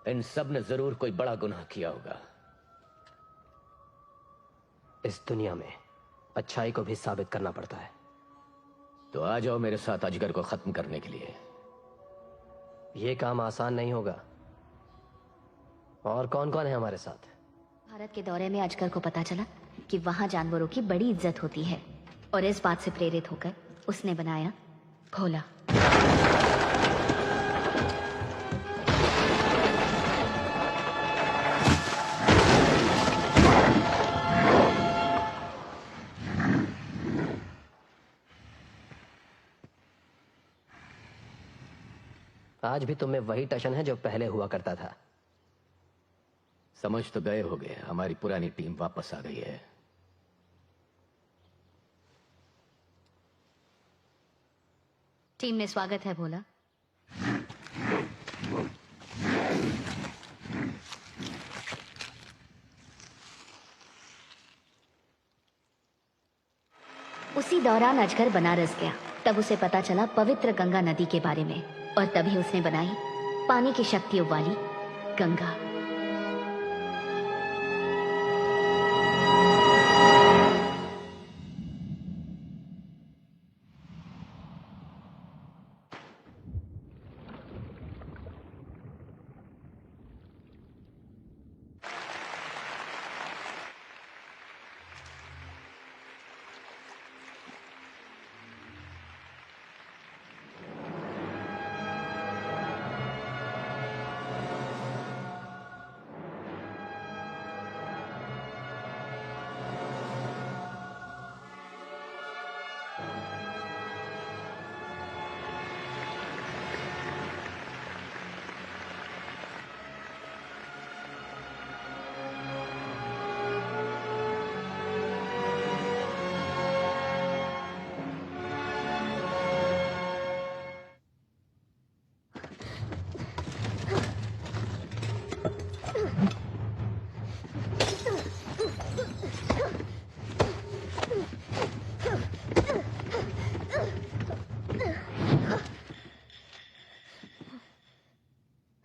इन सब ने जरूर कोई बड़ा गुनाह किया होगा। इस दुनिया में अच्छाई को भी साबित करना पड़ता है। तो आ जाओ मेरे साथ अजगर को खत्म करने के लिए। यह काम आसान नहीं होगा। और कौन कौन है हमारे साथ? भारत के दौरे में अजगर को पता चला कि वहां जानवरों की बड़ी इज्जत होती है, और इस बात से प्रेरित होकर उसने बनाया भोला। आज भी तुम्हें वही टशन है जो पहले हुआ करता था। समझ तो गए होगे, हमारी पुरानी टीम वापस आ गई है। टीम में स्वागत है भोला। उसी दौरान अजगर बनारस गया। तब उसे पता चला पवित्र गंगा नदी के बारे में, और तभी उसने बनाई पानी की शक्तियों वाली गंगा।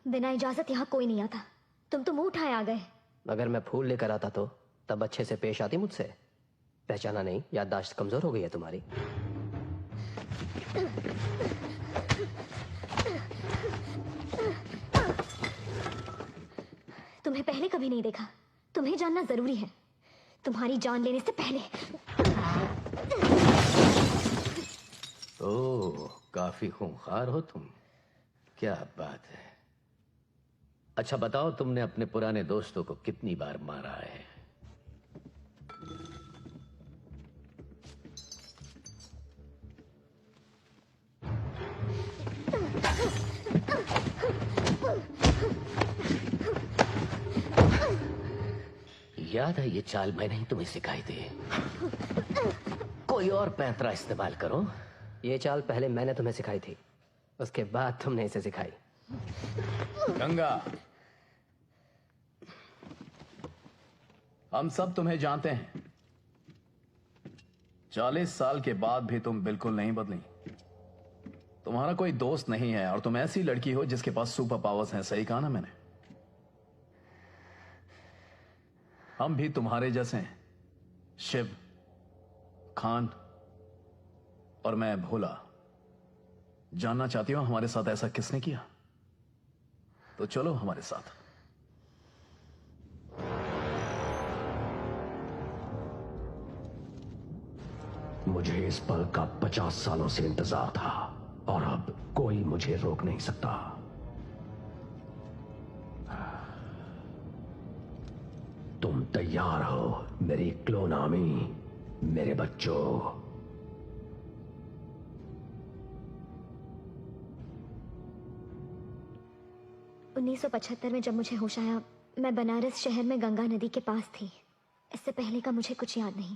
बिना इजाजत यहाँ कोई नहीं आता। तुम तो मुंह उठाए आ गए। अगर मैं फूल लेकर आता तो तब अच्छे से पेश आती मुझसे। पहचाना नहीं? याददाश्त कमजोर हो गई है तुम्हारी। तुम्हें पहले कभी नहीं देखा। तुम्हें जानना जरूरी है, तुम्हारी जान लेने से पहले। ओह, काफी खूंखार हो तुम। क्या बात है। अच्छा बताओ, तुमने अपने पुराने दोस्तों को कितनी बार मारा है? याद है ये चाल मैंने ही तुम्हें सिखाई थी। कोई और पैंतरा इस्तेमाल करो। ये चाल पहले मैंने तुम्हें सिखाई थी, उसके बाद तुमने इसे सिखाई। गंगा, हम सब तुम्हें जानते हैं। 40 साल के बाद भी तुम बिल्कुल नहीं बदली। तुम्हारा कोई दोस्त नहीं है और तुम ऐसी लड़की हो जिसके पास सुपर पावर्स हैं। सही कहा ना मैंने? हम भी तुम्हारे जैसे हैं, शिव, खान और मैं भोला। जानना चाहती हो हमारे साथ ऐसा किसने किया? तो चलो हमारे साथ। मुझे इस पल का 50 सालों से इंतजार था, और अब कोई मुझे रोक नहीं सकता। तुम तैयार हो मेरी क्लोन आर्मी, मेरे बच्चों? 1975 में जब मुझे होश आया, मैं बनारस शहर में गंगा नदी के पास थी। इससे पहले का मुझे कुछ याद नहीं।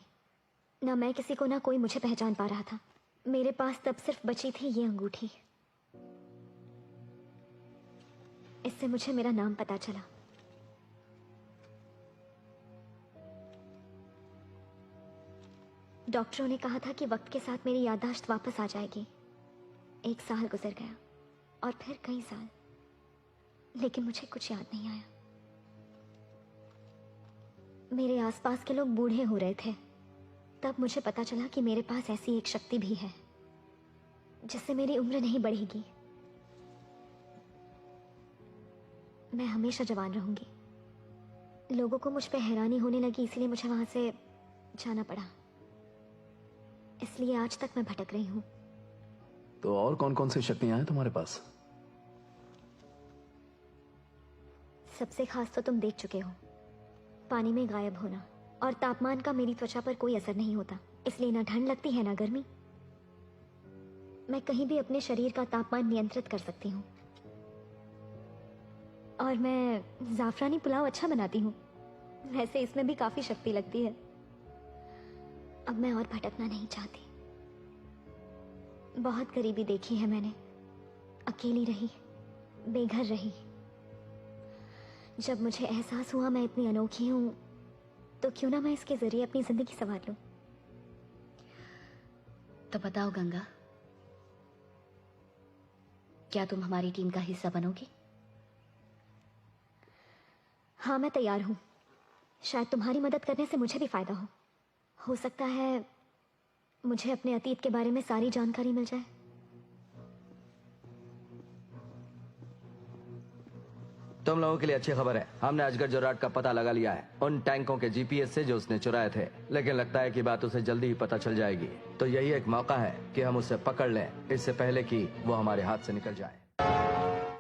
ना मैं किसी को, ना कोई मुझे पहचान पा रहा था। मेरे पास तब सिर्फ बची थी ये अंगूठी। इससे मुझे मेरा नाम पता चला। डॉक्टरों ने कहा था कि वक्त के साथ मेरी याददाश्त वापस आ जाएगी। 1 साल गुजर गया, और फिर कई साल। लेकिन मुझे कुछ याद नहीं आया। मेरे आसपास के लोग बूढ़े हो रहे थे, तब मुझे पता चला कि मेरे पास ऐसी एक शक्ति भी है जिससे मेरी उम्र नहीं बढ़ेगी। मैं हमेशा जवान रहूंगी। लोगों को मुझ पे हैरानी होने लगी, इसलिए मुझे वहां से जाना पड़ा। इसलिए आज तक मैं भटक रही हूं। तो और कौन कौन सी शक्तियां हैं तुम्हारे पास? सबसे खास तो तुम देख चुके हो, पानी में गायब होना, और तापमान का मेरी त्वचा पर कोई असर नहीं होता, इसलिए ना ठंड लगती है ना गर्मी। मैं कहीं भी अपने शरीर का तापमान नियंत्रित कर सकती हूँ। और मैं जाफरानी पुलाव अच्छा बनाती हूँ। वैसे इसमें भी काफी शक्ति लगती है। अब मैं और भटकना नहीं चाहती। बहुत गरीबी देखी है मैंने, अकेली रही, बेघर रही। जब मुझे एहसास हुआ मैं इतनी अनोखी हूं, तो क्यों ना मैं इसके जरिए अपनी जिंदगी संवार लूं। तो बताओ गंगा, क्या तुम हमारी टीम का हिस्सा बनोगी? हाँ, मैं तैयार हूं। शायद तुम्हारी मदद करने से मुझे भी फायदा हो सकता है मुझे अपने अतीत के बारे में सारी जानकारी मिल जाए। तुम लोगों के लिए अच्छी खबर है, हमने अजगर जोराट का पता लगा लिया है उन टैंकों के जीपीएस से जो उसने चुराए थे। लेकिन लगता है कि बात उसे जल्दी ही पता चल जाएगी, तो यही एक मौका है कि हम उसे पकड़ लें इससे पहले कि वो हमारे हाथ से निकल जाए।